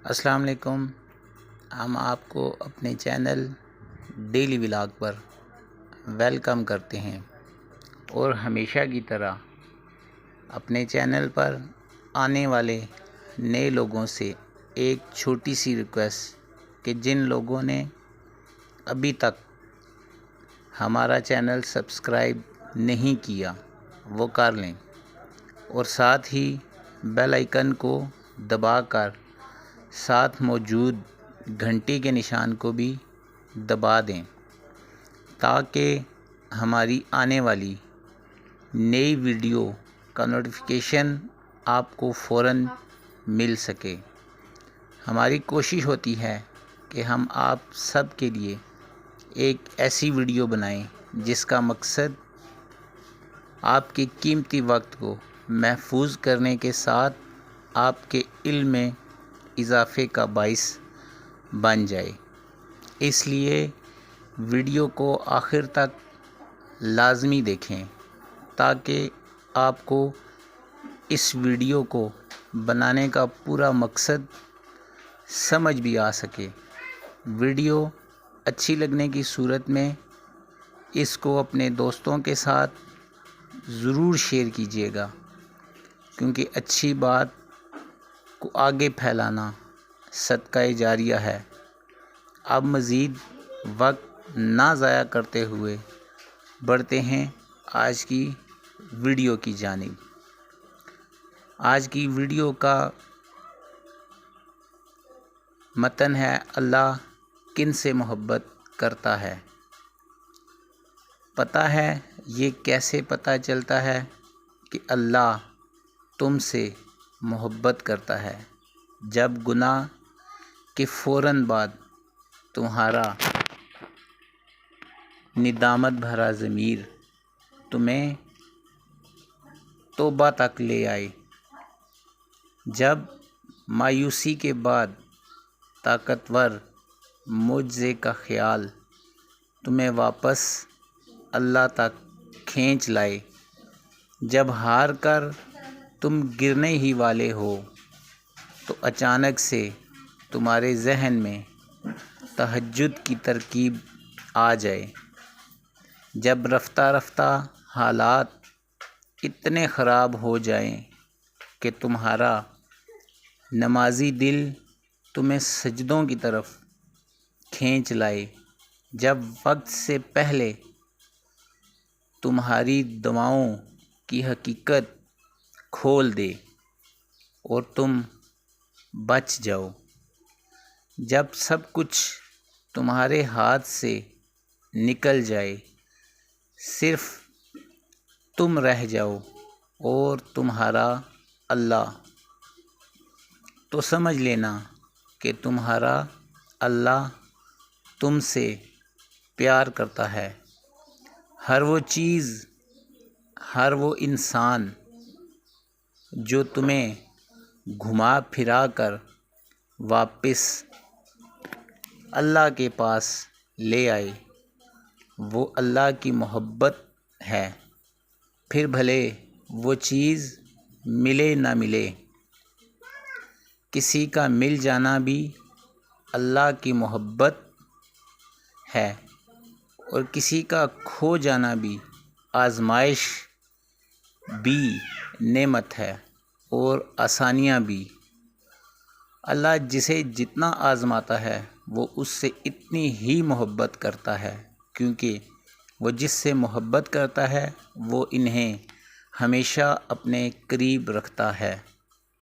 السلام علیکم۔ ہم آپ کو اپنے چینل ڈیلی ولاگ پر ویلکم کرتے ہیں اور ہمیشہ کی طرح اپنے چینل پر آنے والے نئے لوگوں سے ایک چھوٹی سی ریکویسٹ کہ جن لوگوں نے ابھی تک ہمارا چینل سبسکرائب نہیں کیا وہ کر لیں اور ساتھ ہی بیل آئیکن کو دبا کر ساتھ موجود گھنٹی کے نشان کو بھی دبا دیں تاکہ ہماری آنے والی نئی ویڈیو کا نوٹیفیکیشن آپ کو فوراً مل سکے۔ ہماری کوشش ہوتی ہے کہ ہم آپ سب کے لیے ایک ایسی ویڈیو بنائیں جس کا مقصد آپ کے قیمتی وقت کو محفوظ کرنے کے ساتھ آپ کے علم میں اضافے کا باعث بن جائے۔ اس لیے ویڈیو کو آخر تک لازمی دیکھیں تاکہ آپ کو اس ویڈیو کو بنانے کا پورا مقصد سمجھ بھی آ سکے۔ ویڈیو اچھی لگنے کی صورت میں اس کو اپنے دوستوں کے ساتھ ضرور شیئر کیجیے گا، کیونکہ اچھی بات کو آگے پھیلانا صدقہ جاریہ ہے۔ اب مزید وقت نہ ضائع کرتے ہوئے بڑھتے ہیں آج کی ویڈیو کی جانب۔ آج کی ویڈیو کا متن ہے: اللہ کن سے محبت کرتا ہے؟ پتہ ہے یہ کیسے پتہ چلتا ہے کہ اللہ تم سے محبت کرتا ہے؟ جب گناہ کے فوراً بعد تمہارا ندامت بھرا ضمیر تمہیں توبہ تک لے آئے، جب مایوسی کے بعد طاقتور معجزے کا خیال تمہیں واپس اللہ تک کھینچ لائے، جب ہار کر تم گرنے ہی والے ہو تو اچانک سے تمہارے ذہن میں تہجد کی ترکیب آ جائے، جب رفتہ رفتہ حالات اتنے خراب ہو جائیں کہ تمہارا نمازی دل تمہیں سجدوں کی طرف کھینچ لائے، جب وقت سے پہلے تمہاری دعاؤں کی حقیقت کھول دے اور تم بچ جاؤ، جب سب کچھ تمہارے ہاتھ سے نکل جائے، صرف تم رہ جاؤ اور تمہارا اللہ، تو سمجھ لینا کہ تمہارا اللہ تم سے پیار کرتا ہے۔ ہر وہ چیز، ہر وہ انسان جو تمہیں گھما پھرا کر واپس اللہ کے پاس لے آئے، وہ اللہ کی محبت ہے، پھر بھلے وہ چیز ملے نہ ملے۔ کسی کا مل جانا بھی اللہ کی محبت ہے اور کسی کا کھو جانا بھی آزمائش بھی نعمت ہے اور آسانیاں بھی۔ اللہ جسے جتنا آزماتا ہے وہ اس سے اتنی ہی محبت کرتا ہے، کیونکہ وہ جس سے محبت کرتا ہے وہ انہیں ہمیشہ اپنے قریب رکھتا ہے۔